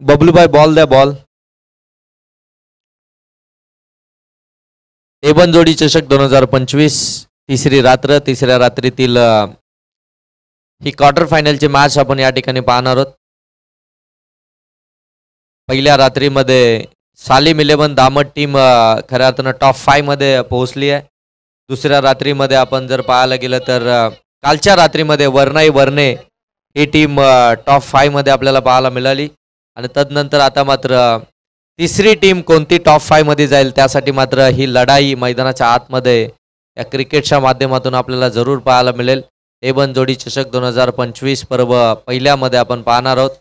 बबलूभाई ball द्या ball. एबन जोडी चषक 2025 तिसरी रात्र. तिसऱ्या रात्रीतील ही क्वार्टर फायनलची मॅच आपण या ठिकाणी पाहणार आहोत. पहिल्या रात्रीमध्ये सालिम 11 दामट टीम खऱ्या अर्थानं टॉप 5 मध्ये पोहोचली आहे. दुसऱ्या रात्रीमध्ये आपण जर पाहायला गेलं तर कालच्या रात्रीमध्ये वरनाई वरने ही टीम टॉप 5 मध्ये आपल्याला पाहायला मिळाली. आणि तदनंतर आता मात्र तिसरी टीम कोणती टॉप 5 मध्ये जाईल त्यासाठी मात्र ही लढाई मैदानाच्या आतमध्ये या क्रिकेटच्या माध्यमातून आपल्याला जरूर पाहायला मिळेल. एबन जोडी चषक 2025 पर्व पहिल्यामध्ये आपण पाहणार आहोत.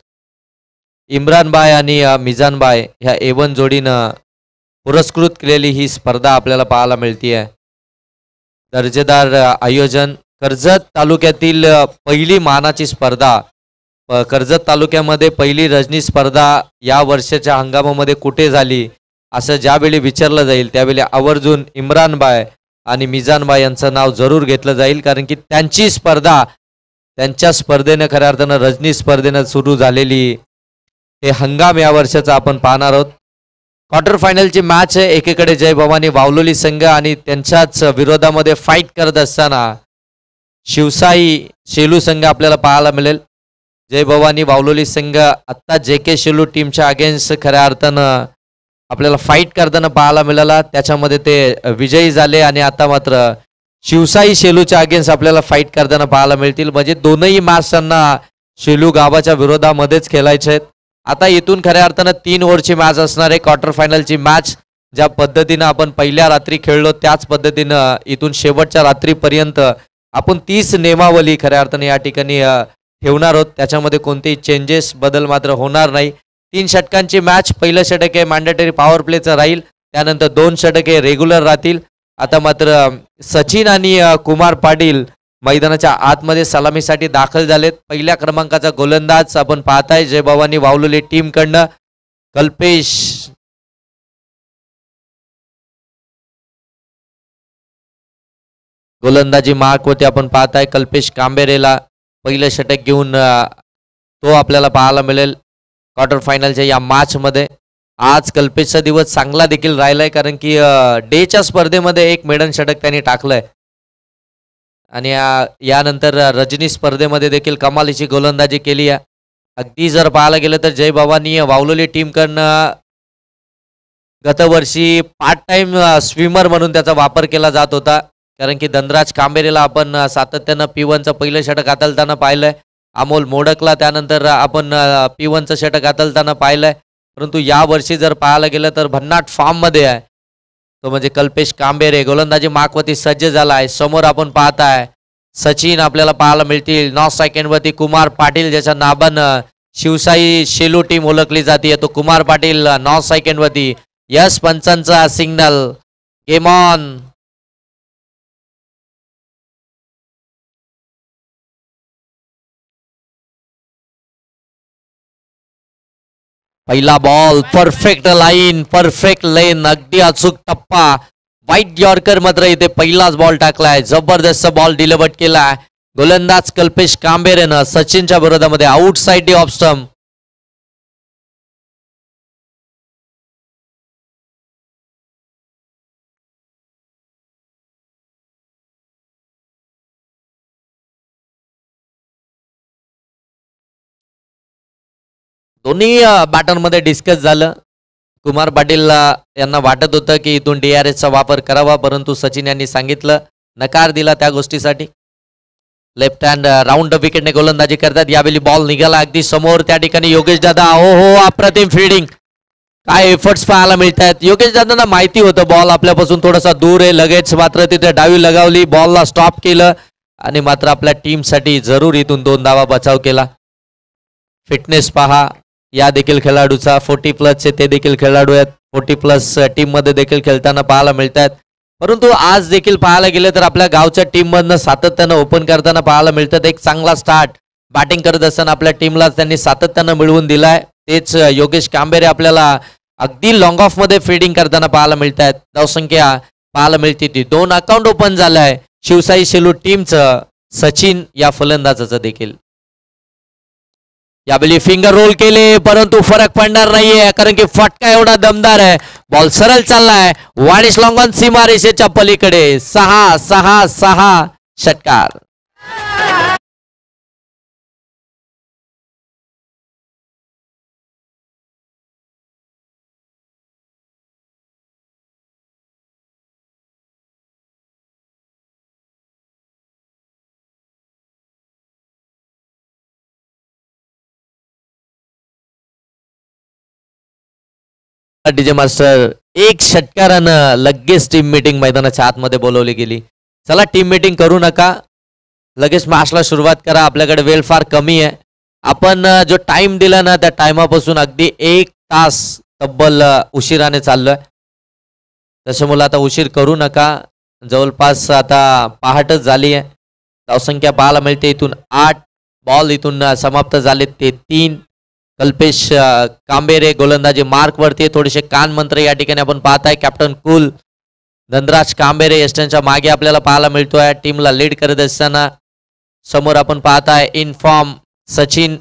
इम्रानबाय आणि मिजानबाय ह्या एबन जोडीनं पुरस्कृत केलेली ही स्पर्धा आपल्याला पाहायला मिळते आहे. दर्जेदार आयोजन. कर्जत तालुक्यातील पहिली मानाची स्पर्धा. कर्जत तालुक्यामध्ये पहिली रजनी स्पर्धा या वर्षाच्या हंगामामध्ये कुठे झाली असं ज्यावेळी विचारलं जाईल त्यावेळी आवर्जून इम्रानबाय आणि मिजानबाई यांचं नाव जरूर घेतलं जाईल. कारण की त्यांची स्पर्धा त्यांच्या स्पर्धेनं खऱ्या अर्थानं रजनी स्पर्धेनं सुरू झालेली हे हंगाम या वर्षाचा आपण पाहणार आहोत. क्वार्टर फायनलची मॅच आहे. एकीकडे जय भवानी वावलोली संघ आणि त्यांच्याच विरोधामध्ये फाईट करत असताना शिवसाई शेलू संघ आपल्याला पाहायला मिळेल. जय भवानी वावलोली संघ आत्ता JK शेलू टीमच्या अगेन्स्ट खऱ्या अर्थानं आपल्याला फाईट करताना पाहायला मिळाला. त्याच्यामध्ये ते विजयी झाले आणि आता मात्र शिवसाई शेलूच्या अगेन्स्ट आपल्याला फाईट करताना पाहायला मिळतील. म्हणजे दोनही मॅच त्यांना शेलू गावाच्या विरोधामध्येच खेळायचे आहेत. आता इथून खऱ्या अर्थानं 3 ओव्हरची मॅच असणार आहे. क्वार्टर फायनलची मॅच ज्या पद्धतीनं आपण पहिल्या रात्री खेळलो त्याच पद्धतीनं इथून शेवटच्या रात्रीपर्यंत आपण 30 नियमावली खऱ्या अर्थाने या ठिकाणी ठेवणार आहोत. त्याच्यामध्ये कोणतेही चेंजेस बदल मात्र होणार नाही. 3 षटकांची मॅच. पहिलं षटक हे मॅन्डेटरी पॉवर प्लेचं राहील. त्यानंतर 2 षटक हे रेग्युलर राहतील. आता मात्र सचिन आणि कुमार पाटील मैदानाच्या आतमध्ये सलामीसाठी दाखल झालेत. पहिल्या क्रमांकाचा गोलंदाज आपण पाहताय जय भवानी वावलोली टीमकडनं कल्पेश. गोलंदाजी मार्क होते आपण पाहताय कल्पेश कांबेरेला पहिलं षटक घेऊन तो आपल्याला पाहायला मिळेल क्वार्टर फायनलच्या या मॅचमध्ये. आज कल्पेशचा दिवस चांगला देखील राहिलाय कारण की डेच्या स्पर्धेमध्ये एक मेडन षटक त्यांनी टाकलंय आणि यानंतर रजनी स्पर्धेमध्ये देखील कमालीची गोलंदाजी केली आहे. अगदी जर पाहायला गेलं तर जय भवानी वावलोली टीमकडनं गतवर्षी पार्ट टाइम स्विमर म्हणून त्याचा वापर केला जात होता. कारण की धनराज कांबेरेला आपण सातत्यानं P1चं पहिलं षटक हाताळताना पाहिलंय. अमोल मोडकला त्यानंतर आपण P1चं षटक हाताळताना पाहिलंय. परंतु यावर्षी जर पाहायला गेलं तर भन्नाट फॉर्ममध्ये आहे तो म्हणजे कल्पेश कांबेरे. गोलंदाजी मार्कवरती सज्ज झाला आहे. समोर आपण पाहताय सचिन आपल्याला पाहायला मिळतील. 9 सेकंडवरती कुमार पाटील ज्याच्या नाबानं शिवसाई शेलू टीम ओळखली जाते तो कुमार पाटील 9 सेकंडवरती. यस पंचांचा सिग्नल. Game on. पहिला ball perfect line perfect lane अगदी अचूक टप्पा. वाईट यॉर्कर मात्र इथे पहिलाच बॉल टाकलाय. जबरदस्त बॉल डिलिव्हर केलाय. गोलंदाज कल्पेश कांबेरेनं सचिनच्या विरोधामध्ये आउटसाइड दी ऑफ स्टंप. दोन्ही बॅटरमध्ये डिस्कस झालं. कुमार पाटील यांना वाटत होतं की इथून DRSचा वापर करावा परंतु सचिन यांनी सांगितलं नकार दिला त्या गोष्टीसाठी. लेफ्ट हँड राऊंड विकेटने गोलंदाजी करतात. यावेळी बॉल निघाला अगदी समोर. त्या ठिकाणी योगेश दादा हो अप्रतिम फिल्डिंग. काय एफर्ट्स पाहायला मिळत आहेत. योगेश दादांना माहिती होतं बॉल आपल्यापासून थोडासा दूर आहे. लगेच मात्र तिथे डावी लगावली. बॉलला स्टॉप केलं आणि मात्र आपल्या टीमसाठी जरूर इथून 2 धावा बचाव केला. फिटनेस पहा या देखील खेळाडूचा 40+ ते देखील खेळाडू आहेत. 40+ टीममध्ये देखील खेळताना पाहायला मिळत आहेत. परंतु आज देखील पाहायला गेलं तर आपल्या गावच्या टीममधनं सातत्यानं ओपन करताना पाहायला मिळतात. एक चांगला स्टार्ट बॅटिंग करत असताना आपल्या टीमला त्यांनी सातत्यानं मिळवून दिलाय. तेच योगेश कांबेरे आपल्याला अगदी लॉंग ऑफ मध्ये फील्डिंग करताना पाहायला मिळत आहेत. धावसंख्या पाहायला मिळते ती 2 अकाउंट ओपन झालाय शिवसाई शेलू टीमचं. सचिन या फलंदाजाचं देखील यावेळी फिंगर रोल केले परंतु फरक पडणार नाहीये कारण की फटका एवढा दमदार आहे. बॉल सरळ चाललाय वाडिश लॉंग ऑन सीमारेषेच्या पलीकडे. 6-6-6 षटकार. डीजे मास्टर एक षटकारानं लगेच टीम मीटिंग मैदानाच्या आतमध्ये बोलवली गेली. चला टीम मीटिंग करू नका, लगेच मॅचला सुरुवात करा. आपल्याकडे वेळ फार कमी आहे. आपण जो टाइम दिला ना त्या टाइमापासून अगदी 1 तास तब्बल उशिराने चाललोय. त्याच्यामुळे आता उशीर करू नका. जवळपास आता पहाटच झाली आहे. धावसंख्या पाहायला मिळते इथून 8 बॉल इथून समाप्त झाले ते 3. कल्पेश कांबेरे गोलंदाजी मार्क वरती. थोडेसे कान मंत्र या ठिकाणी आपण पाहताय. कॅप्टन कुल धनराज कांबेरे यष्टांच्या मागे आपल्याला पाहायला मिळतोय. टीमला लीड करत असताना समोर आपण पाहताय इन फॉर्म सचिन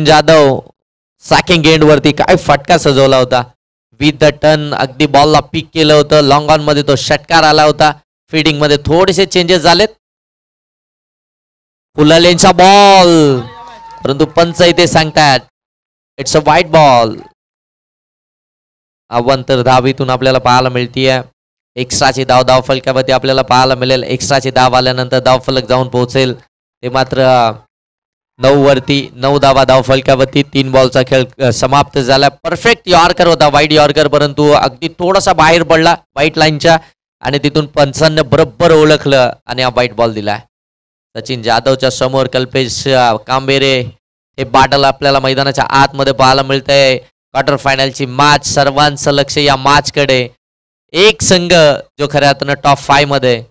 जाधव. सॅकिंग एंड वरती काय फटका सजवला होता. विथ द टर्न अगदी बॉलला पिक केलं होतं. लॉंग ऑन मध्ये तो षटकार आला होता. फिल्डिंग मध्ये थोडेसे चेंजेस झालेत. फुलालेंचा बॉल परंतु पंच इथे सांगतात इट्स अ वाईट बॉल. अवांतर धाव इथून आपल्याला पाहायला मिळतीये. एक्स्ट्राची धाव फलकावरती आपल्याला पाहायला मिळेल. एक्स्ट्राची धाव आल्यानंतर धाव फलक जाऊन पोहोचेल. ते मात्र 9 वरती 9 धाव फलकावरती. 3 बॉलचा खेळ समाप्त झाला. परफेक्ट यॉर्कर होता वाईट यॉर्कर परंतु अगदी थोडासा बाहेर पडला व्हाईट लाईनच्या आणि तिथून पंचांनी बरोबर ओळखलं आणि हा वाईट बॉल दिला. सचिन जाधवच्या समोर कल्पेश कांबेरे. हे बाटल आपल्याला मैदानाच्या आतमध्ये पाहायला मिळतंय. क्वार्टर फायनलची मॅच. सर्वांचं लक्ष या मॅच कडे. एक संघ जो खऱ्या अर्थानं टॉप 5 मध्ये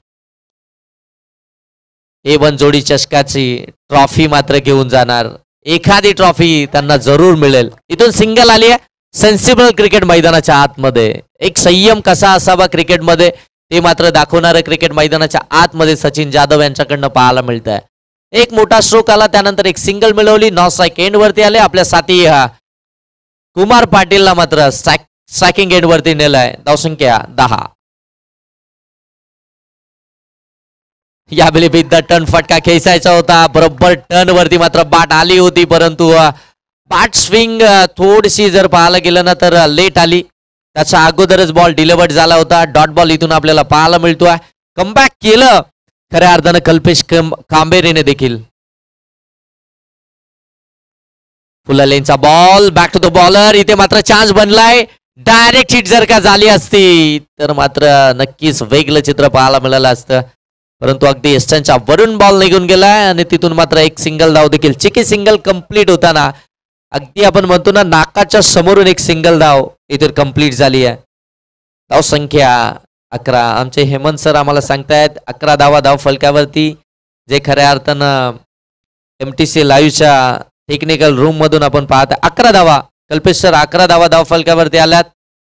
A1 जोडी चषकाची ट्रॉफी मात्र घेऊन जाणार. एखादी ट्रॉफी त्यांना जरूर मिळेल. इथून सिंगल आली आहे. सेन्सिबल क्रिकेट मैदानाच्या आतमध्ये. एक संयम कसा असावा क्रिकेटमध्ये ते मात्र दाखवणारं क्रिकेट मैदानाच्या आतमध्ये सचिन जाधव यांच्याकडनं पाहायला मिळत आहे. एक मोठा स्ट्रोक आला त्यानंतर एक सिंगल मिळवली. नॉ स्ट्राईक एंड वरती आले. आपल्या साथी कुमार पाटीलला मात्र स्ट्रायकिंग एंड वरती नेलाय. धावसंख्या 10. यावेळी विथ द टर्न फटका खेचायचा होता. बरोबर टर्न वरती मात्र बाट आली होती परंतु बाट स्विंग थोडीशी जर पाहायला गेलं ना तर लेट आली. त्याच्या अगोदरच बॉल डिलिव्हर्ड झाला होता. डॉट बॉल इथून आपल्याला पाहायला मिळतोय. कमबॅक केलं खऱ्या अर्थानं कल्पेश कांबेरेने देखील. फुलालेंचा ball back to the bowler. इथे मात्र चान्स बनलाय. डायरेक्ट हिट जर का झाली असती तर मात्र नक्कीच वेगळं चित्र पाहायला मिळालं असतं परंतु अगदी एस्टनच्या वरून बॉल निघून गेलाय आणि तिथून मात्र एक सिंगल धाव देखील. चिकी सिंगल कंप्लीट होताना अगदी आपण म्हणतो ना नाकाच्या समोरून एक सिंगल धाव इथे कंप्लीट झाली आहे. धाव संख्या 11. आमचे हेमंत सर आम्हाला सांगतायत 11 धाव फलकावरती. जे खऱ्या अर्थानं MTC लाईव्हच्या टेक्निकल रूम मधून आपण पाहता 11 धावा. कल्पेश सर 11 धाव फलकावरती आल्यात.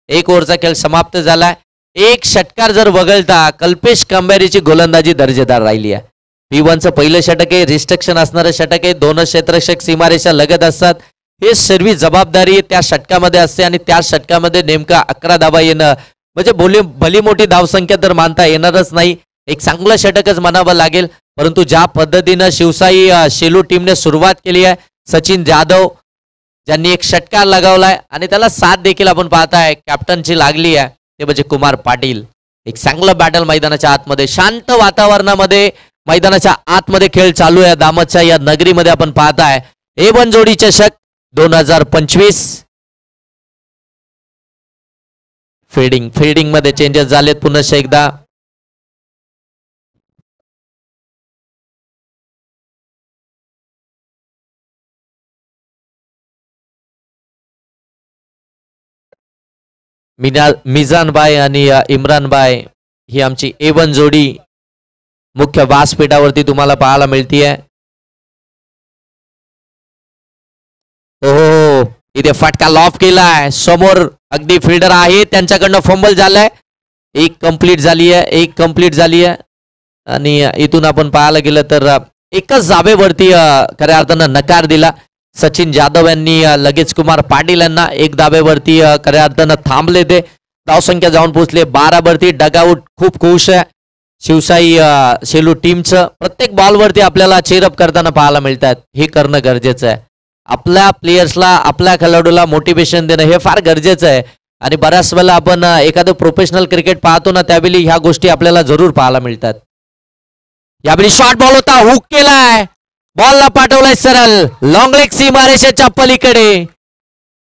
1 ओव्हरचा खेळ समाप्त झालाय. एक षटकार जर वगळता कल्पेश कांबेरेची गोलंदाजी दर्जेदार राहिली आहे. P1चं पहिलं षटक आहे. रिस्ट्रिक्शन असणारं षटक आहे. 2 क्षेत्ररक्षक सीमारेषा लगत असतात. हे सर्व जबाबदारी त्या षटकामध्ये असते आणि त्या षटकामध्ये नेमका 11 धावा येणं म्हणजे भली मोठी धावसंख्या तर मानता येणारच नाही. एक चांगलं षटकच म्हणावं लागेल परंतु ज्या पद्धतीनं शिवसाई शेलू टीमने सुरुवात केली आहे. सचिन जाधव ज्यांनी एक षटकार लगावलाय आणि त्याला साथ देखील आपण पाहताय कॅप्टनची लागली आहे ते म्हणजे कुमार पाटील. एक चांगलं बॅटल मैदानाच्या आतमध्ये शांत वातावरणामध्ये मैदानाच्या आतमध्ये खेळ चालू आहे. दामतच्या या नगरीमध्ये आपण पाहताय A1 जोडी चषक 2025. फिल्डिंग मध्ये चेंजेस झालेत पुन्हा एकदा. मिजान बाय आणि इम्रान बाय ही आमची A1 जोडी मुख्य व्यासपीठावरती तुम्हाला पाहायला मिळतीये. हो इथे फटका लॉफ केलाय. समोर अगदी फिल्डर आहे त्यांच्याकडनं फंबल झालाय. एक कंप्लीट झाली आहे आणि इथून आपण पाहायला गेलं तर एकच धाब्यावरती खऱ्या अर्थानं नकार दिला. सचिन जाधव यांनी लगेच कुमार पाटील यांना एक धाब्यावरती खऱ्या अर्थानं थांबले. ते धावसंख्या जाऊन पोहोचले 12 वरती. डगआउट खूप खुश आहे शिवशाही शेलू टीमचं. प्रत्येक बॉलवरती आपल्याला चेअरअप करताना पाहायला मिळतात. हे करणं गरजेचं आहे. आपल्या प्लेयर्सला आपल्या खेळाडूला मोटिवेशन देणं हे फार गरजेचं आहे. आणि बऱ्याच वेळेला आपण एखादं प्रोफेशनल क्रिकेट पाहतो ना, त्यावेळी ह्या गोष्टी आपल्याला जरूर पाहायला मिळतात. यावेळी शॉर्ट बॉल होता, हुक केलाय, बॉलला पाठवलाय सरळ लॉंग लेग सीमारेषेच्या पलीकडे.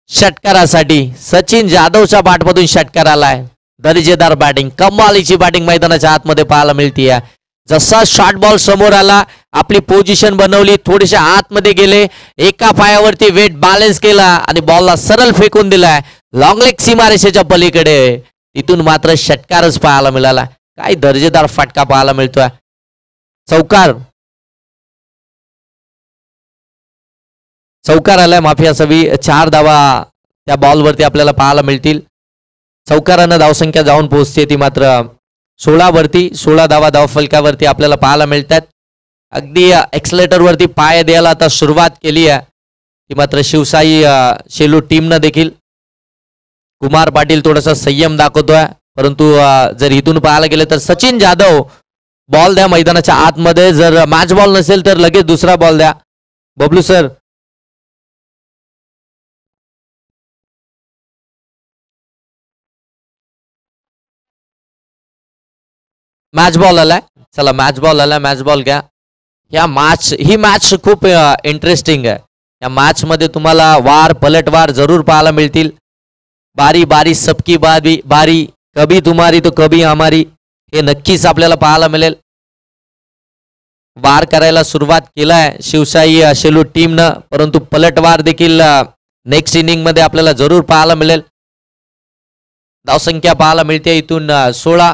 षटकारासाठी सचिन जाधवच्या बॅटमधून षटकार आलाय. दर्जेदार बॅटिंग, कमालीची बॅटिंग मैदानाच्या आतमध्ये पाहायला मिळतीये. जसा शॉर्ट बॉल समोर आला, आपली पोझिशन बनवली, थोडेसे आतमध्ये गेले, एका पायावरती वेट बॅलन्स केला आणि बॉलला सरळ फेकून दिलाय लॉंग लेग सीमारेषेच्या पलीकडे. इथून मात्र षटकारच पाहायला मिळाला. काय दर्जेदार फटका पाहायला मिळतोय. चौकार आलाय, माफी असावी. 4 धावा त्या बॉलवरती आपल्याला पाहायला मिळतील. चौकारानं धावसंख्या जाऊन पोहोचते ती मात्र 16 वरती. 16 धावा धावफलकावरती आपल्याला पाहायला मिळतात. अगदी एक्सलेटरवरती पाय द्यायला आता सुरुवात केली आहे ती मात्र शिवशाही शेलू टीमनं देखील. कुमार पाटील थोडासा संयम दाखवतोय, परंतु जर इथून पाहायला गेलं तर सचिन जाधव बॉल द्या मैदानाच्या आतमध्ये. जर मॅच बॉल नसेल तर लगेच दुसरा बॉल द्या. बबलू सर, मॅच बॉल आलाय. चला मॅच बॉल आलाय, मॅच बॉल घ्या. ही मॅच खूप इंटरेस्टिंग आहे. या मॅच मध्ये तुम्हाला वार पलटवार जरूर पाहायला मिळतील. बारी बारी सबकी बारी, कभी तुम्हारी तो कभी हमारी, हे नक्कीच आपल्याला पाहायला मिळेल. वार करायला सुरुवात केलाय शिवशाही शेलू टीमनं, परंतु पलटवार देखील नेक्स्ट इनिंग मध्ये आपल्याला जरूर पाहायला मिळेल. धावसंख्या पाहायला मिळते इथून 16.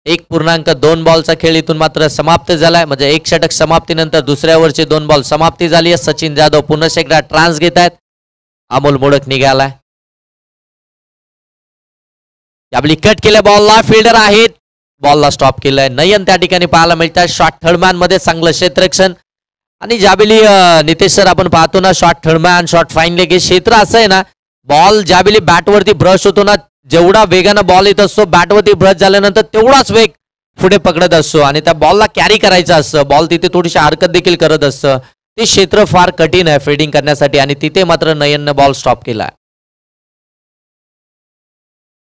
1.2 बॉलचा खेळ इथून मात्र समाप्त झालाय. म्हणजे एक षटक समाप्तीनंतर दुसऱ्या ओव्हरचे 2 बॉल समाप्ती झाली आहे. सचिन जाधव पुन्हा एकदा ट्रान्स घेत आहेत. अमोल मोडक निघालाय. यावेळी कट केल्या बॉलला, फिल्डर आहेत, बॉलला स्टॉप केलाय. नयन त्या ठिकाणी पाहायला मिळतात. शॉर्ट थर्डमॅन मध्ये चांगलं क्षेत्ररक्षण. आणि ज्यावेळी नितेश सर आपण पाहतो ना, short third man, short fine leg, हे क्षेत्र असं आहे ना, बॉल ज्यावेळी बॅटवरती ब्रश होतो ना, जेवढा वेगानं बॉल येत असतो बॅटवरती ब्रश झाल्यानंतर तेवढाच वेग पुढे पकडत असतो आणि त्या बॉलला कॅरी करायचं असतं. बॉल तिथे थोडीशी हरकत देखील करत असतं. ते क्षेत्र फार कठीण आहे फिल्डिंग करण्यासाठी आणि तिथे मात्र नयननं बॉल स्टॉप केला.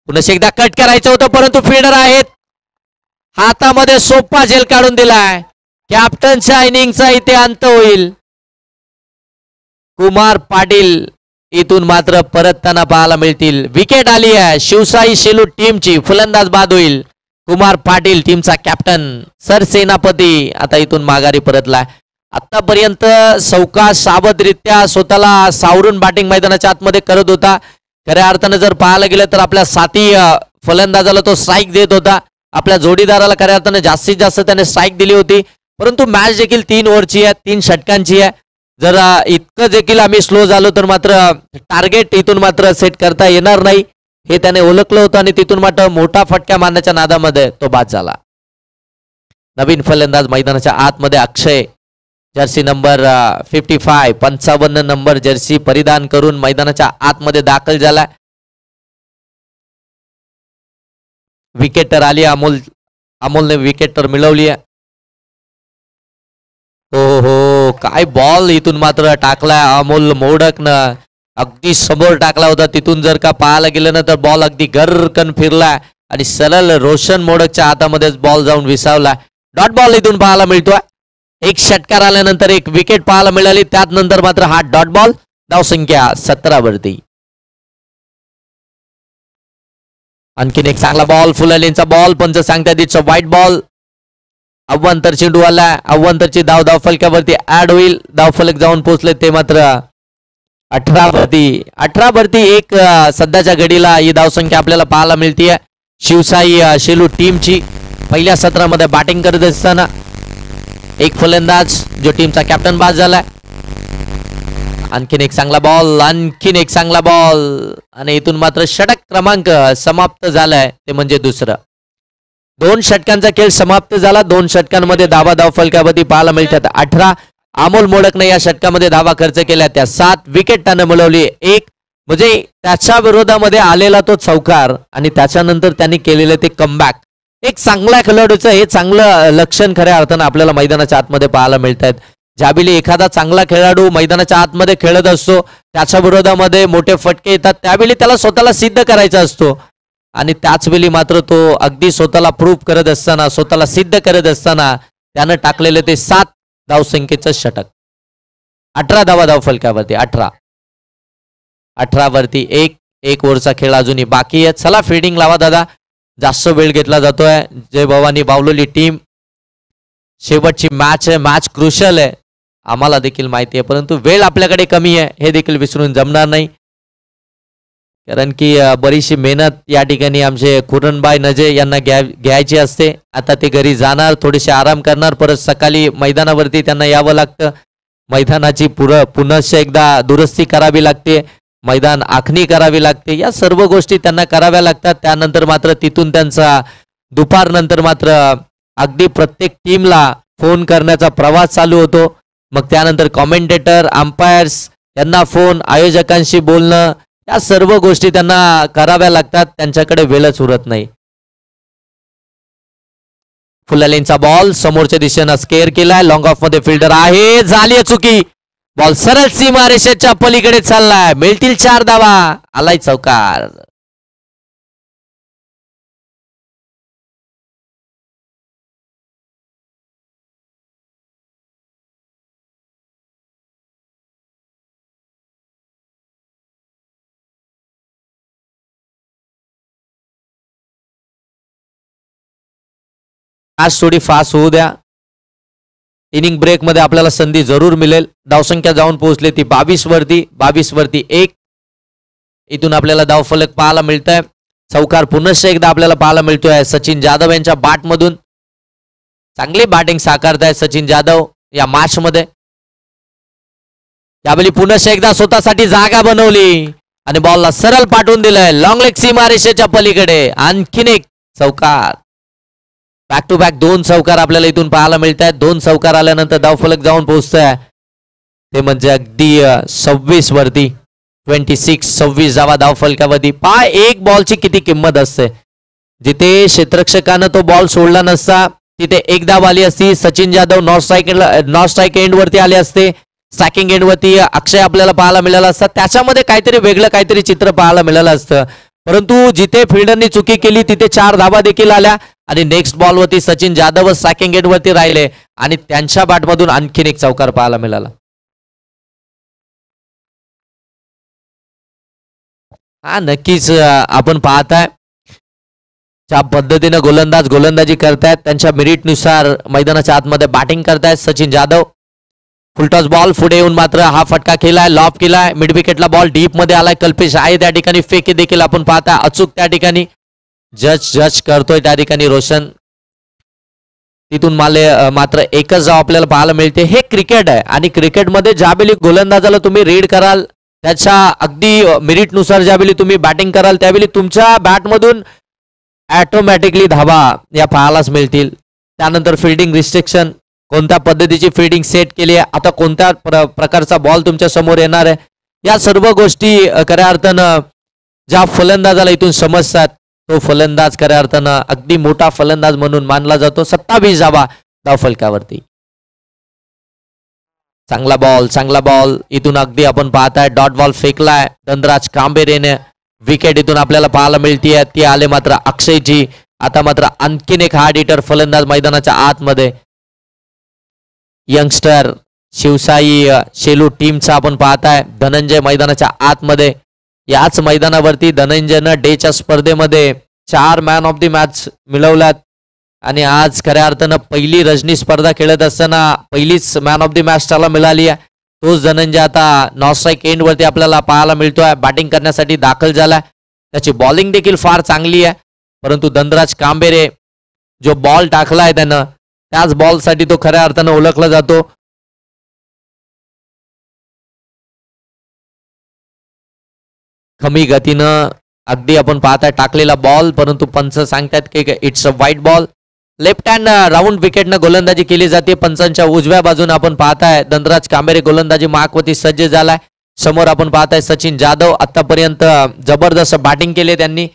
पुन्हा एकदा कट करायचं होतं, परंतु फिल्डर आहेत, हातामध्ये सोपा झेल काढून दिलाय. कॅप्टनच्या इनिंगचा इथे अंत होईल. कुमार पाटील इथून मात्र परतताना पाहायला मिळतील. विकेट आली आहे शिवशाही शेलू टीमची. फलंदाज बाद होईल कुमार पाटील, टीमचा कॅप्टन. सरसेनापती आता इथून माघारी परतलाय. आतापर्यंत सावकाश सावधरित्या स्वतःला सावरून बॅटिंग मैदानाच्या आतमध्ये करत होता. खऱ्या अर्थानं जर पाहायला गेलं तर आपल्या साथी फलंदाजाला तो स्ट्राईक देत होता. आपल्या जोडीदाराला खऱ्या अर्थानं जास्तीत जास्त त्याने स्ट्राईक दिली होती. परंतु मॅच देखील 3 ओव्हरची आहे, 3 षटकांची आहे. जर इतकं देखील आम्ही स्लो झालो तर मात्र टार्गेट इथून मात्र सेट करता येणार नाही हे त्याने ओळखलं होतं आणि तिथून मात्र मोठा फटका मारण्याच्या नादामध्ये तो बाद झाला. नवीन फलंदाज मैदानाच्या आतमध्ये अक्षय, जर्सी नंबर 55 नंबर जर्सी परिधान करून मैदानाच्या आतमध्ये दाखल झाला. विकेटर आली, अमोलने विकेटर मिळवली आहे. हो, काय बॉल इथून मात्र टाकलाय अमोल मोडकनं. अगदी समोर टाकला होता. तिथून जर का पाहायला गेलं ना तर बॉल अगदी गरकन फिरलाय आणि सरळ रोशन मोडकच्या हातामध्येच बॉल जाऊन विसावला. डॉट बॉल इथून पाहायला मिळतोय. एक षटकार आल्यानंतर एक विकेट पाहायला मिळाली. त्यात नंतर मात्र हा डॉट बॉल. धावसंख्या 17 वरती. आणखीन एक चांगला बॉल, फुलालेंचा बॉल, पंच सांगतात इट्स अ व्हाईट बॉल. अव्वंतर चेंडू आला. अव्वंतरची धावफलकावरती ऍड होईल. धावफलक जाऊन पोहोचले ते मात्र 18 वरती. 18 वरती एक सध्याच्या घडीला ही धावसंख्या आपल्याला पाहायला मिळते शिवशाही शेलू टीमची. पहिल्या सत्रामध्ये बॅटिंग करत असताना एक फलंदाज जो टीमचा कॅप्टन बाद झालाय. आणखीन एक चांगला बॉल, आणखीन एक चांगला बॉल आणि इथून मात्र षटक क्रमांक समाप्त झालाय, ते म्हणजे दुसरं. 2 षटकांचा खेळ समाप्त झाला. 2 षटकांमध्ये धावा फलकावरती पाहायला मिळतात 18. अमोल मोडकने या षटकामध्ये धावा खर्च केल्या त्या 7 विकेट त्यानं मिळवली. एक म्हणजे त्याच्या विरोधामध्ये आलेला तो चौकार आणि त्याच्यानंतर त्यांनी केलेलं ते कमबॅक. एक चांगल्या खेळाडूचं हे चांगलं लक्षण खऱ्या अर्थानं आपल्याला मैदानाच्या आतमध्ये पाहायला मिळत आहेत. ज्यावेळी एखादा चांगला खेळाडू मैदानाच्या आतमध्ये खेळत असतो त्याच्या विरोधामध्ये मोठे फटके येतात त्यावेळी त्याला स्वतःला सिद्ध करायचा असतो आणि त्याचवेळी मात्र तो अगदी स्वतःला प्रूव्ह करत असताना स्वतःला सिद्ध करत असताना त्यानं टाकलेले ते 7 धावसंख्येचं षटक. 18 धावा फलकावरती 18 वरती एक ओव्हरचा खेळ अजूनही बाकी आहे. चला फिल्डिंग लावा दादा, जास्त वेळ घेतला जातोय. जय भवानी बावलोली टीम शेवटची मॅच आहे, मॅच क्रुशल आहे आम्हाला देखील माहिती आहे, परंतु वेळ आपल्याकडे कमी आहे हे देखील विसरून जमणार नाही. कारण की बरीचशी मेहनत या ठिकाणी आमचे कुरणबाई नजे यांना घ्यायची असते. आता ते घरी जाणार, थोडेसे आराम करणार, परत सकाळी मैदानावरती त्यांना यावं लागतं. मैदानाची पुनश्च एकदा दुरुस्ती करावी लागते, मैदान आखणी करावी लागते, या सर्व गोष्टी त्यांना कराव्या लागतात. त्यानंतर मात्र तिथून त्यांचा दुपारनंतर मात्र अगदी प्रत्येक टीमला फोन करण्याचा प्रवास चालू होतो. मग त्यानंतर कॉमेंटेटर, अंपायर्स यांना फोन, आयोजकांशी बोलणं, या सर्व गोष्टी त्यांना कराव्या लागतात. त्यांच्याकडे वेळच उरत नाही. फुलालेनचा बॉल समोरच्या दिशेनं स्केअर केलाय, लॉंग ऑफ मध्ये फिल्डर आहे, झाली चुकी. बॉल सरळ सीमा रेषेच्या पलीकडे चाललाय, मिळतील 4 धावा. आलाय चौकार. आज थोडी फास्ट होऊ द्या. इनिंग ब्रेक मध्ये आपल्याला संधी जरूर मिळेल. धावसंख्या जाऊन पोहोचली ती 22 वरती 1. इथून आपल्याला धावफलक पाहायला मिळत आहे. चौकार पुनश्च एकदा आपल्याला पाहायला मिळतोय सचिन जाधव यांच्या बॅट मधून. चांगली बॅटिंग साकारताय सचिन जाधव या मॅच मध्ये. त्यावेळी पुनश्च एकदा स्वतःसाठी जागा बनवली आणि बॉलला सरळ पाठवून दिलंय लॉंग लेग सीमा रेषेच्या पलीकडे. आणखीन एक चौकार. बॅक टू बॅक 2 चौकार आपल्याला इथून पाहायला मिळत आहेत. 2 चौकार आल्यानंतर धावफलक जाऊन पोहोचतोय ते म्हणजे अगदी 26 वरती 26 धावा धावफलकावरती. एक बॉलची किती किंमत असते. जिथे क्षेत्ररक्षकानं तो बॉल सोडला नसता तिथे एक धाव आली असती. Sachin Jadhav non strike end वरती आले असते. स्ट्रायकिंग एंड वरती अक्षय आपल्याला पाहायला मिळाला असता. त्याच्यामध्ये काहीतरी वेगळं काहीतरी चित्र पाहायला मिळालं असतं. परंतु जिथे फिल्डरनी चुकी केली तिथे 4 धावा देखील आल्या आणि नेक्स्ट बॉल वरती सचिन जाधव स्ट्रायकिंग एंड वरती राहिले आणि त्यांच्या बॅटमधून आणखीन एक चौकार पाहायला मिळाला. हा नक्कीच आपण पाहताय ज्या पद्धतीने गोलंदाजी करतायत त्यांच्या मेरिटनुसार मैदानाच्या आतमध्ये बॅटिंग करतायत सचिन जाधव. फुलटॉस बॉल पुढे येऊन मात्र हा फटका केलाय, लॉफ केलाय, मिड विकेटला बॉल डीप मध्ये आलाय. कल्पेश आहे त्या ठिकाणी, फेकी देखील आपण पाहताय अचूक त्या ठिकाणी. जज करतोय त्या ठिकाणी रोशन. तिथून मात्र एकच धाव आपल्याला पाहायला मिळते. हे क्रिकेट आहे आणि क्रिकेटमध्ये ज्यावेळी गोलंदाजाला तुम्ही रीड कराल त्याच्या अगदी मेरिटनुसार ज्यावेळी तुम्ही बॅटिंग कराल त्यावेळी तुमच्या बॅटमधून ऑटोमॅटिकली धावा या पाहायलाच मिळतील. त्यानंतर फिल्डिंग रिस्ट्रिक्शन, कोणत्या पद्धतीची फिल्डिंग सेट केली आहे, आता कोणत्या प्रकारचा बॉल तुमच्या समोर येणार आहे, या सर्व गोष्टी खऱ्या अर्थानं ज्या फलंदाजाला इथून समजतात तो फलंदाज खऱ्या अर्थानं अगदी मोठा फलंदाज म्हणून मानला जातो. 27 धावा धावफलकावरती. चांगला बॉल इथून अगदी आपण पाहताय डॉट बॉल फेकलाय धनराज कांबेरेने. विकेट इथून आपल्याला पाहायला मिळतीये, ती आले मात्र अक्षयजी. आता मात्र आणखीन एक हार्ड हिटर फलंदाज मैदानाच्या आतमध्ये. यंगस्टर शिवसाई शेलू टीमचा आपण पाहताय धनंजय मैदानाच्या आतमध्ये. याच मैदानावरती धनंजयनं डेच्या स्पर्धेमध्ये 4 मॅन ऑफ द मॅच मिळवल्यात आणि आज खऱ्या अर्थानं पहिली रजनी स्पर्धा खेळत असताना पहिलीच मॅन ऑफ द मॅच त्याला मिळाली आहे. तोच धनंजय आता नॉन स्ट्राईक एंड वरती आपल्याला पाहायला मिळतोय, बॅटिंग करण्यासाठी दाखल झालाय. त्याची बॉलिंग देखील फार चांगली आहे, परंतु धनराज कांबेरे जो बॉल टाकलाय त्यानं त्याच बॉलसाठी तो खऱ्या अर्थानं ओळखला जातो. कमी गतीनं अगदी आपण पाहताय टाकलेला बॉल, परंतु पंच सांगतात की it's a white ball. Left hand round विकेटनं गोलंदाजी केली जाते. पंचांच्या उजव्या बाजूने आपण पाहताय धनराज कांबेरे गोलंदाजी मार्कवरती सज्ज झालाय. समोर आपण पाहताय सचिन जाधव. आतापर्यंत जबरदस्त बॅटिंग केली त्यांनी.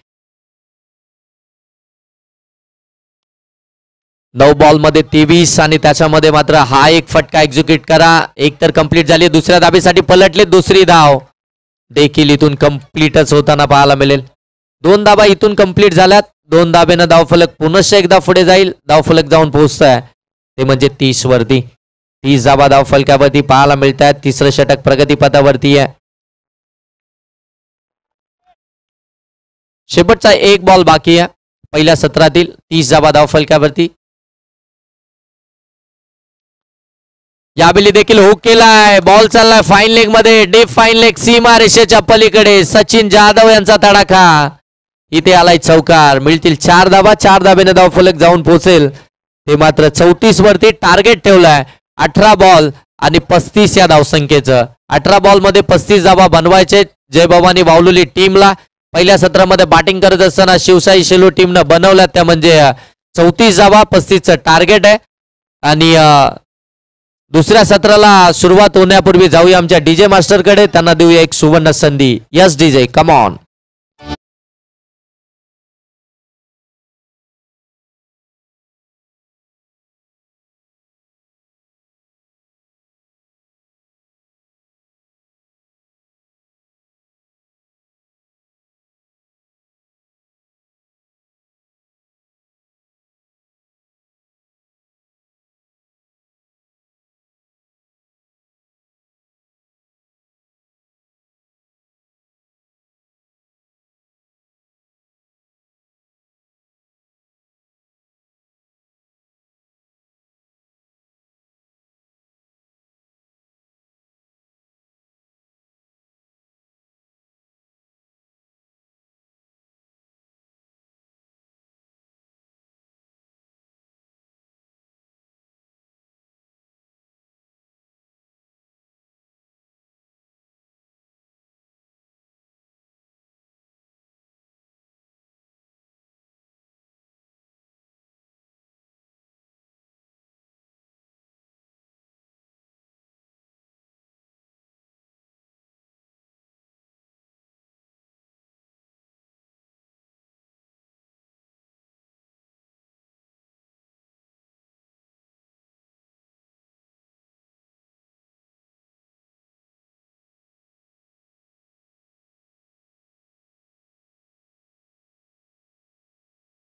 9 बॉल मध्ये 23 आणि त्याच्यामध्ये मात्र हा एक फटका एक्झिक्यूट करा. एक तर कंप्लीट झाली. दुसऱ्या धाबेसाठी पलटले. दुसरी धाव देखील इथून कंप्लीटच होताना पाहायला मिळेल. 2 धाबा इथून कंप्लीट झाल्यात. 2 धाब्यानं धावफलक पुनश्च एकदा पुढे जाईल. धावफलक जाऊन पोहोचतोय ते म्हणजे 30 वरती. 30 धाबा धावफलकावरती पाहायला मिळत आहेत. तिसरं षटक प्रगतीपथावरती आहे. शेवटचा एक बॉल बाकी आहे पहिल्या सत्रातील. 30 धाबा धावफलकावरती. यावेळी देखील हुक केलाय. बॉल चाललाय फाईन लेग मध्ये. डीप फाईन लेग सीमा रेषेच्या पलीकडे. सचिन जाधव यांचा तडाखा. इथे आलाय चौकार. मिळतील 4 धाबा. 4 धाब्याने धावफलक जाऊन पोहोचेल. ते मात्र 34 वरती टार्गेट ठेवलाय. 18 बॉल आणि 35 या धावसंख्येचं. 18 बॉल मध्ये 35 धाबा बनवायचे जयभवानी बावलुली टीमला. पहिल्या सत्रामध्ये बॅटिंग करत असताना शिवसाई शेलू टीमनं बनवल्या त्या म्हणजे 34 धाबा 35चं टार्गेट आहे. आणि दुसऱ्या सत्राला सुरुवात होण्यापूर्वी जाऊया आमच्या डीजे मास्टरकडे. त्यांना देऊया एक सुवर्ण संधी. Yes DJ come on.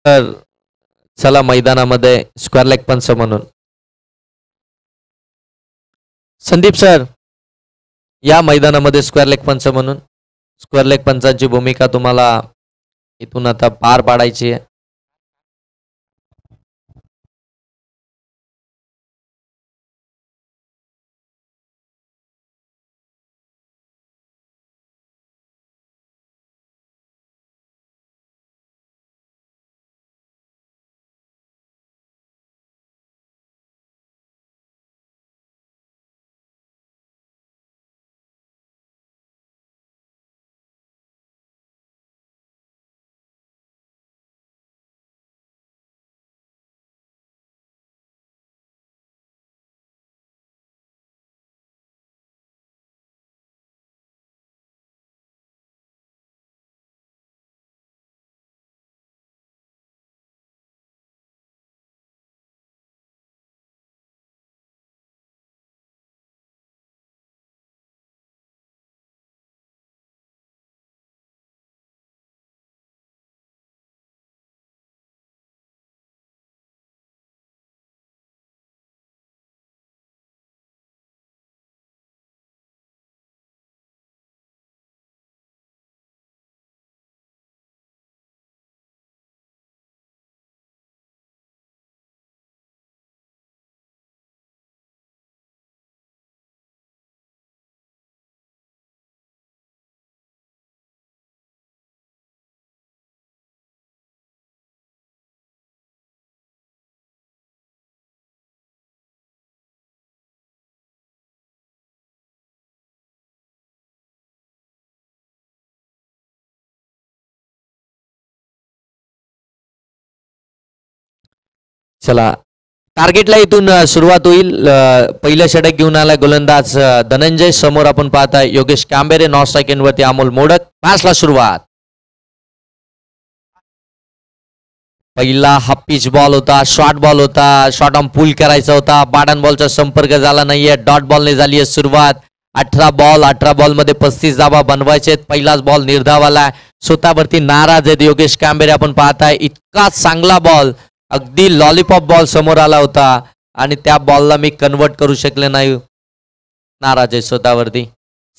तर चला मैदानामध्ये स्क्वेअर लेग पंच म्हणून संदीप सर या मैदानामध्ये स्क्वेअर लेग पंच म्हणून. स्क्वेअर लेग पंचांची भूमिका तुम्हाला इथून आता पार पाडायची आहे. चला टार्गेटला इथून सुरुवात होईल. पहिलं षटक घेऊन आला गोलंदाज धनंजय. समोर आपण पाहताय योगेश कांबेरे. नॉन स्ट्रायकिंग वरती अमोल मोडक. मॅचला सुरुवात. पहिला हा पिच बॉल होता, शॉर्ट बॉल होता, शॉर्ट ऑन पुल करायचा होता. बाडन बॉलचा संपर्क झाला नाहीये. डॉट बॉलने झाली आहे सुरुवात. 18 बॉल मध्ये 35 धावा बनवायचे. पहिलाच बॉल निर्धावाला. स्वतःवरती नाराज आहेत योगेश कांबेरे. आपण पाहताय इतका चांगला बॉल, अगदी लॉलीपॉप बॉल समोर आला होता आणि त्या बॉलला मी कन्वर्ट करू शकले नाही. नाराज आहे स्वतःवरती.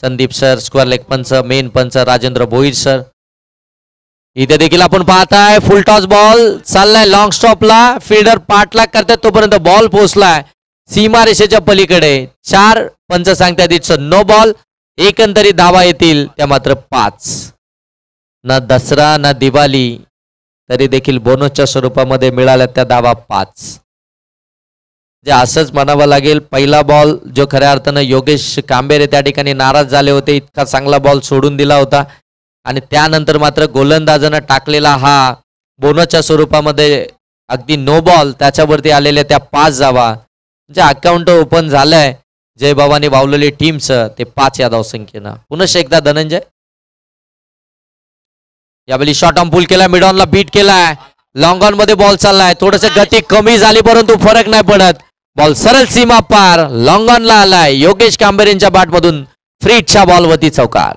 संदीप सर, स्क्वेअर लेग पंच, मेन पंच राजेंद्र भोईर सर. इथे देखील आपण पाहताय फुल टॉस बॉल चाललाय लॉंग स्टॉपला. फिल्डर पाठलाग करतात तोपर्यंत बॉल पोहोचलाय सीमा रेषेच्या पलीकडे. 4 पंच सांगतात इट्स नो बॉल. एकंदरीत धावा येतील त्या मात्र 5. ना दसरा ना दिवाळी तरी देखील बोनसच्या स्वरूपामध्ये मिळाल्या त्या धावा 5. जे असंच म्हणावं लागेल. पहिला बॉल जो खऱ्या अर्थानं योगेश कांबेरे त्या ठिकाणी नाराज झाले होते. इतका चांगला बॉल सोडून दिला होता आणि त्यानंतर मात्र गोलंदाजानं टाकलेला हा बोनसच्या स्वरूपामध्ये अगदी नो बॉल, त्याच्यावरती आलेल्या त्या 5 धावा. जे अकाउंट ओपन झालंय जयबाबांनी वावलेली टीमचं ते 5 या धावसंख्येनं. पुनश एकदा धनंजय. यावेळी शॉर्ट ऑन पुल केला, मिड ऑनला बीट केलाय. लॉंग ऑन मध्ये बॉल चाललाय. थोडस गती कमी झाली परंतु फरक नाही पडत. बॉल सरळ सीमा पार लॉंग ऑनला आलाय. योगेश कांबेरेंच्या बॅटमधून फ्रीटच्या बॉलवरती चौकार.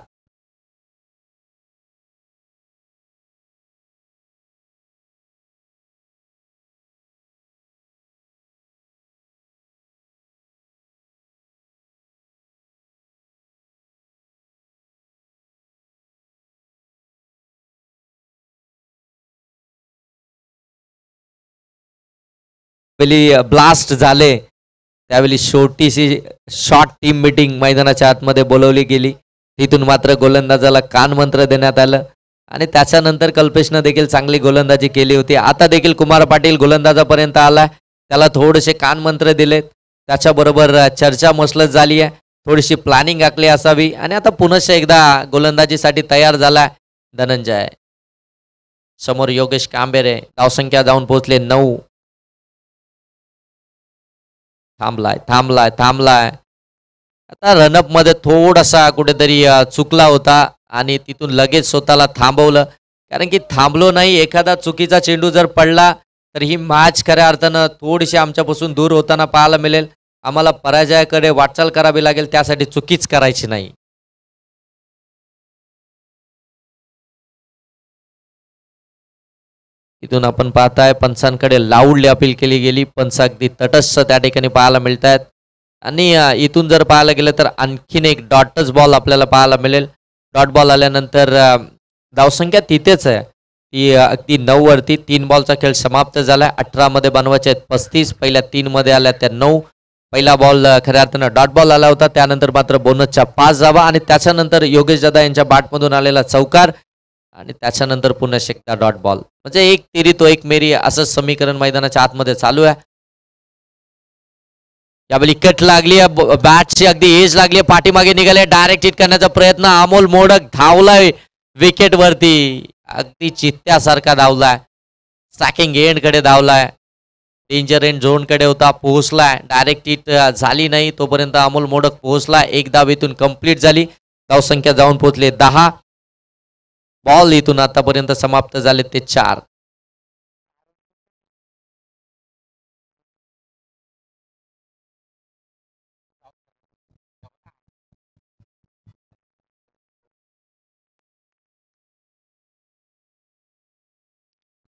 ब्लास्ट झाले त्यावेळी छोटीशी शॉर्ट टीम मीटिंग मैदानाच्या आतमध्ये बोलवली गेली. तिथून मात्र गोलंदाजाला कानमंत्र देण्यात आलं आणि त्याच्यानंतर कल्पेशनं देखील चांगली गोलंदाजी केली होती. आता देखील कुमार पाटील गोलंदाजापर्यंत आलाय. त्याला थोडेसे कानमंत्र दिलेत. त्याच्याबरोबर चर्चा मसलत झाली आहे. थोडीशी प्लॅनिंग आखली असावी आणि आता पुनश्च एकदा गोलंदाजीसाठी तयार झालाय धनंजय. समोर योगेश कांबेरे. धावसंख्या जाऊन पोहोचले 9. थांबलाय. आता रनअप मध्ये थोडासा कुठेतरी चुकला होता आणि तिथून लगेच स्वतःला थांबवलं. कारण की थांबलो नाही, एखादा चुकीचा चेंडू जर पडला तर ही मॅच खऱ्या अर्थानं थोडीशी आमच्यापासून दूर होताना पाहायला मिळेल. आम्हाला पराजयाकडे वाटचाल करावी लागेल. त्यासाठी चुकीच करायची नाही. इथून आपण पाहताय पंचांकडे लाऊडली अपील केली गेली. पंच अगदी तटस्थ त्या ठिकाणी पाहायला मिळत आहेत आणि इथून जर पाहायला गेलं तर आणखीन एक डॉटच बॉल आपल्याला पाहायला मिळेल. डॉट बॉल आल्यानंतर धावसंख्या तिथेच आहे. ती अगदी 9 वरती. 3 बॉलचा खेळ समाप्त झालाय. 18 मध्ये बनवायचे आहेत 35. पहिल्या 3 मध्ये आल्या त्या 9. पहिला बॉल खऱ्या अर्थानं डॉट बॉल आला होता. त्यानंतर मात्र बोनसच्या 5 धावा आणि त्याच्यानंतर योगेश दादा यांच्या बॅटमधून आलेला चौकार आणि त्याच्यानंतर पुन्हा एकदा डॉट बॉल. म्हणजे एक तिरी तो एक मेरी असं समीकरण मैदानाच्या आतमध्ये चालू आहे. यावेळी कट लागली आहे. बॅटची अगदी एज लागली आहे. पाठीमागे निघाले. डायरेक्ट हिट करण्याचा प्रयत्न. अमोल मोडक धावलाय विकेट वरती. अगदी चित्त्यासारखा धावलाय. स्टॅकिंग एंड कडे धावलाय. डेंजर एंड झोन कडे होता. पोहोचलाय. डायरेक्ट हिट झाली नाही तोपर्यंत अमोल मोडक पोहोचला. एक धाव इथून कंप्लीट झाली. धावसंख्या जाऊन पोहोचले 10. बॉल इथून आतापर्यंत समाप्त झाले ते 4.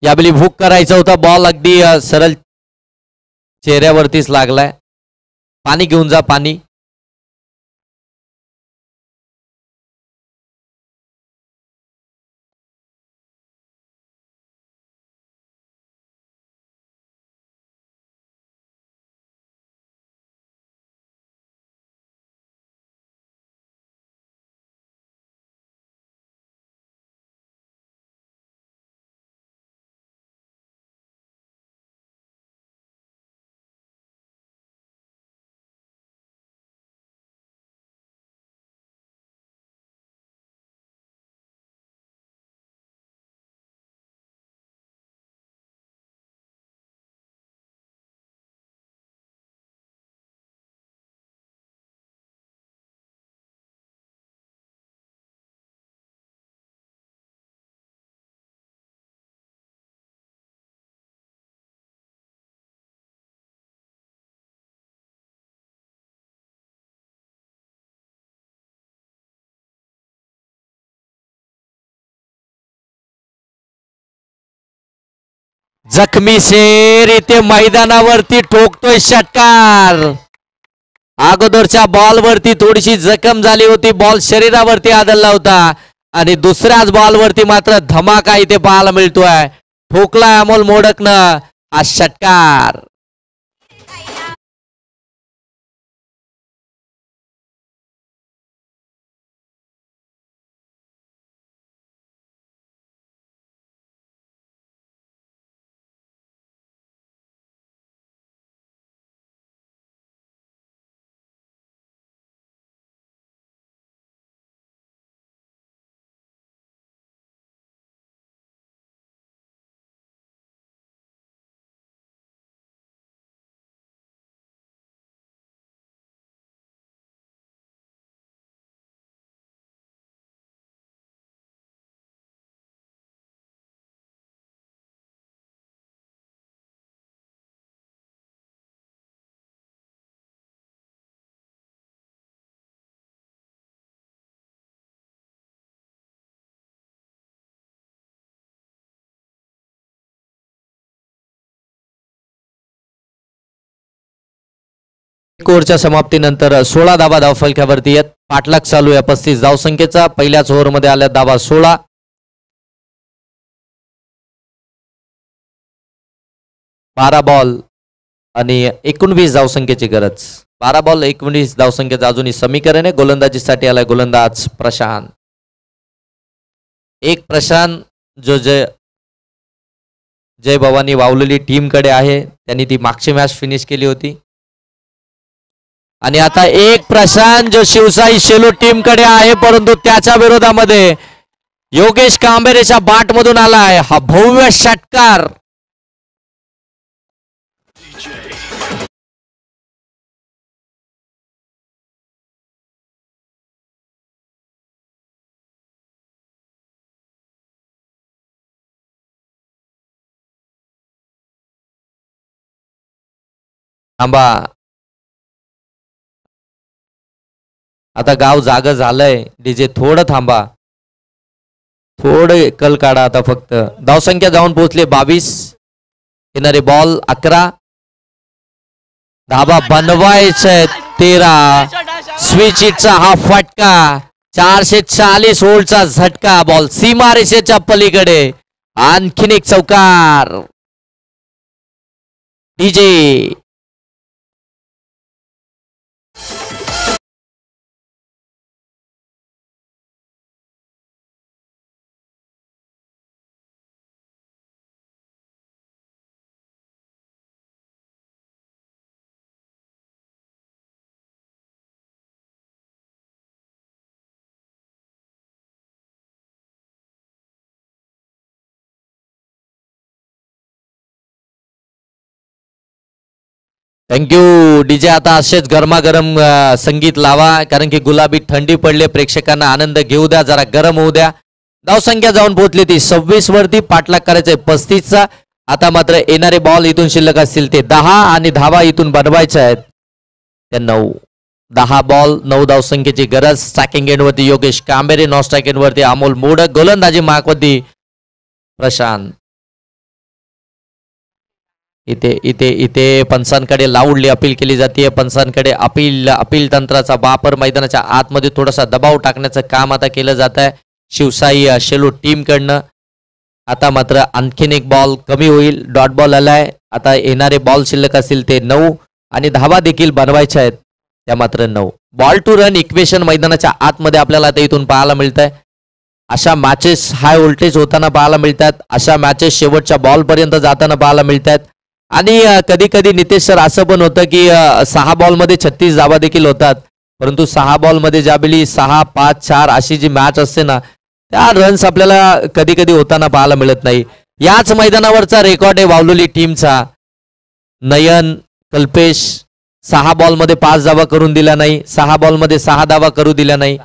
यावेळी हुक करायचा होता. बॉल अगदी सरळ चेहऱ्यावरतीच लागलाय. पाणी घेऊन जा पाणी. जखमी शेर इथे मैदानावरती ठोकतोय षटकार. अगोदरच्या बॉल वरती थोडीशी जखम झाली होती, बॉल शरीरावरती आदळला होता आणि दुसऱ्याच बॉल वरती मात्र धमाका इथे पाहायला मिळतोय. ठोकलाय अमोल मोडकनं हा षटकार. ओव्हरच्या समाप्तीनंतर 16 धावा धावफलकावरती आहेत. पाठलाग चालू आहे 35 धावसंख्येचा. पहिल्याच ओव्हरमध्ये आल्या धावा 16. 12 बॉल आणि 19 धावसंख्येची गरज. 12 बॉल 19 धावसंख्येचं अजूनही समीकरण आहे. गोलंदाजीसाठी आलाय गोलंदाज प्रशांत. एक प्रशांत जो जय भवानी वावलेली टीमकडे आहे, त्यांनी ती मागची मॅच फिनिश केली होती. आणि आता एक प्रशांत जो शिवसाई शेलू टीम कडे आहे, परंतु त्याच्या विरोधामध्ये योगेश कांबेरेच्या बाट मधून आलाय हा भव्य षटकार. थांबा, आता गाव जाग झालंय. डीजे थोडं थांबा, थोडं कल काढा. आता फक्त धावसंख्या जाऊन पोहोचले 22. येणारे बॉल 11. धाबा बनवायचे 13. स्विच हिटचा हा फटका. 440 व्होल्टचा झटका. बॉल सीमारेषेच्या पलीकडे. आणखीन एक चौकार. DJ thank you DJ. आता असेच गरमागरम संगीत लावा, कारण की गुलाबी थंडी पडले. प्रेक्षकांना आनंद घेऊ द्या, जरा गरम होऊ द्या. धावसंख्या जाऊन पोहोचली ती 26 वरती. पाठलाग करायचंय 35चा. आता मात्र येणारे बॉल इथून शिल्लक असतील ते 10 आणि धावा इथून बनवायच्या आहेत त्या 9. 10 बॉल 9 धावसंख्येची गरज. स्ट्रायकिंग एंड वरती योगेश कांबेरे, नॉन स्ट्रायकिंग वरती अमोल मोडक, गोलंदाजी मार्कवरती प्रशांत. इथे इथे इथे पंचांकडे लाऊडली अपील केली जाते. पंचांकडे अपील तंत्राचा वापर मैदानाच्या आतमध्ये थोडासा दबाव टाकण्याचं काम आता केलं जात आहे शिवसाई शेलू टीम कडनं. आता मात्र आणखीन एक बॉल कमी होईल. डॉट बॉल आलाय. आता येणारे बॉल शिल्लक असतील ते 9 आणि धावा देखील बनवायच्या आहेत त्या मात्र 9. बॉल टू रन इक्वेशन मैदानाच्या आतमध्ये आपल्याला आता इथून पाहायला मिळत आहे. अशा मॅचेस हाय व्होल्टेज होताना पाहायला मिळतात. अशा मॅचेस शेवटच्या बॉल पर्यंत जाताना पाहायला मिळतात. आणि कधी कधी नितेश सर असं पण होतं की 6 बॉलमध्ये 36 धावा देखील होतात, परंतु 6 बॉलमध्ये ज्यावेळी 6, 5, 4 अशी जी मॅच असते ना, त्या रन्स आपल्याला कधी कधी होताना पाहायला मिळत नाही. याच मैदानावरचा रेकॉर्ड आहे वावलोली टीमचा. नयन कल्पेश 6 बॉलमध्ये 5 धावा करून दिल्या नाही, 6 बॉलमध्ये 6 धावा करू दिल्या नाही.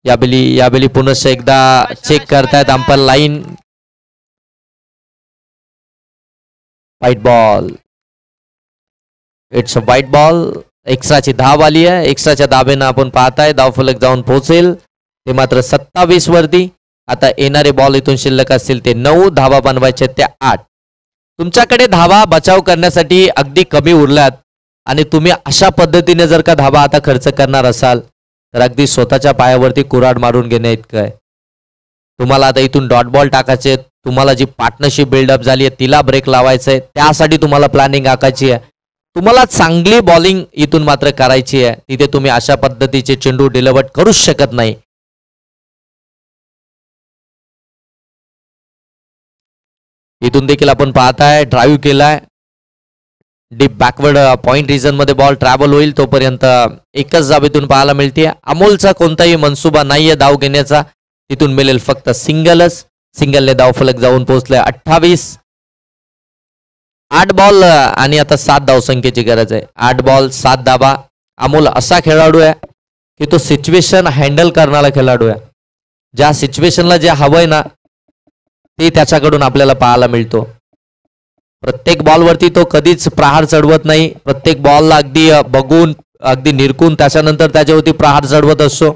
यावेळी पुनश्च एकदा चेक करतायत umpire line. White ball, it's a white ball. एक्स्ट्राची धाव आली आहे. एक्स्ट्राच्या धावेनं आपण पाहताय धावफलक जाऊन पोहोचेल ते मात्र 27 वरती. आता येणारे बॉल इथून शिल्लक असतील ते 9, धावा बनवायचे त्या 8. तुमच्याकडे धावा बचाव करण्यासाठी अगदी कमी उरल्यात आणि तुम्ही अशा पद्धतीने जर का धावा आता खर्च करणार असाल तर अगदी स्वतःच्या पायावरती कुऱ्हाड मारून घेणे इतकं आहे. तुम्हाला आता इथून डॉट बॉल टाकायचे, तुम्हाला जी पार्टनरशिप बिल्डअप झाली आहे तिला ब्रेक लावायचं आहे, त्यासाठी तुम्हाला प्लॅनिंग आखायची आहे. तुम्हाला चांगली बॉलिंग इथून मात्र करायची आहे. तिथे तुम्ही अशा पद्धतीचे चेंडू डिलिव्हर करूच शकत नाही. इथून देखील आपण पाहताय ड्राईव्ह केलाय, डीप बॅकवर्ड पॉइंट रिजन मध्ये बॉल ट्रॅव्हल होईल तोपर्यंत एकच धाव इथून पाहायला मिळते. अमोलचा कोणताही मनसुबा नाहीये धाव घेण्याचा, तिथून मिळेल फक्त सिंगलच. सिंगलने धाव फलक जाऊन पोहोचलाय 28. 8 बॉल आणि आता 7 धावसंख्येची गरज आहे. 8 बॉल 7 धावा. अमोल असा खेळाडू आहे की तो सिच्युएशन हँडल करणारा खेळाडू आहे. ज्या सिच्युएशनला जे हवंय ना ते त्याच्याकडून आपल्याला पाहायला मिळतो. प्रत्येक बॉलवरती तो कधीच प्रहार चढवत नाही. प्रत्येक बॉलला अगदी बघून अगदी निरखून त्याच्यानंतर त्याच्यावरती प्रहार चढवत असतो.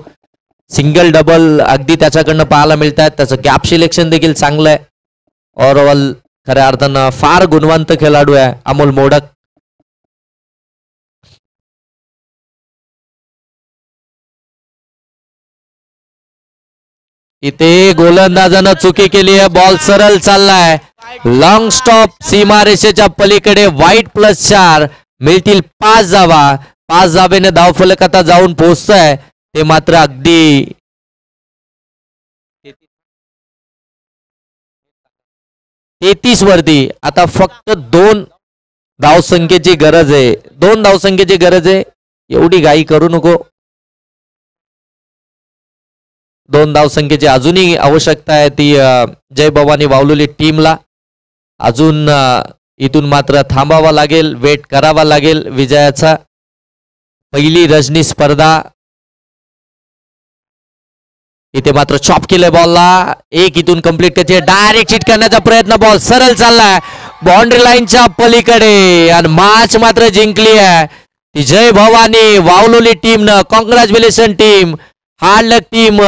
सिंगल डबल अगदी त्याच्याकडनं पाहायला मिळत आहेत. त्याचं गॅप सिलेक्शन देखील चांगलं आहे. ओव्हरऑल खऱ्या अर्थानं फार गुणवंत खेळाडू आहे अमोल मोडक. इथे गोलंदाजानं चुकी केली आहे. बॉल सरळ चाललाय. लॉंग स्टॉप सीमारेषेच्या पलीकडे वाईट +4 मिळतील 5 धावा. 5 धावेने धावफलक आता जाऊन पोहोचतोय ते मात्र अगदी 33 वरती. आता फक्त 2 धावसंख्येची गरज आहे. 2 धावसंख्येची गरज आहे. एवढी घाई करू नको. 2 धावसंख्येची अजूनही आवश्यकता आहे ती जय भवानी वावलोली टीमला. अजून इथून मात्र थांबावा लागेल, वेट करावा लागेल विजयाचा. पहिली रजनी स्पर्धा. इथे मात्र चॉप केलंय बॉलला. एक इथून कंप्लीट करायचे, डायरेक्ट हिट करण्याचा प्रयत्न. बॉल सरळ चाललाय बाउंड्री लाईनच्या पलीकडे आणि मॅच मात्र जिंकली आहे ती जय भवानी वावलोली टीमनं. Congratulation team. हार्ड लक टीम.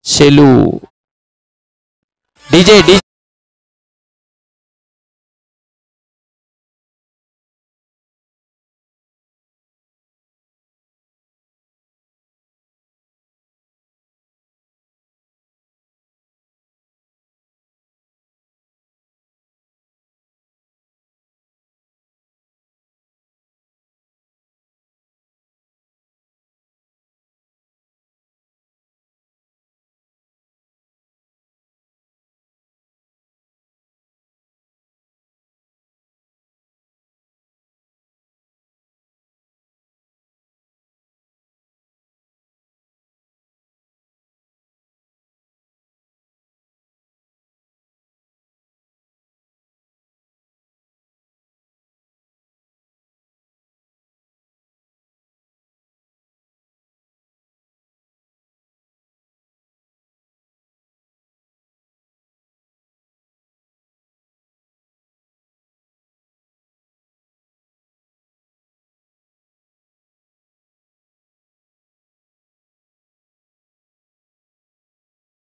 शेलू डीजे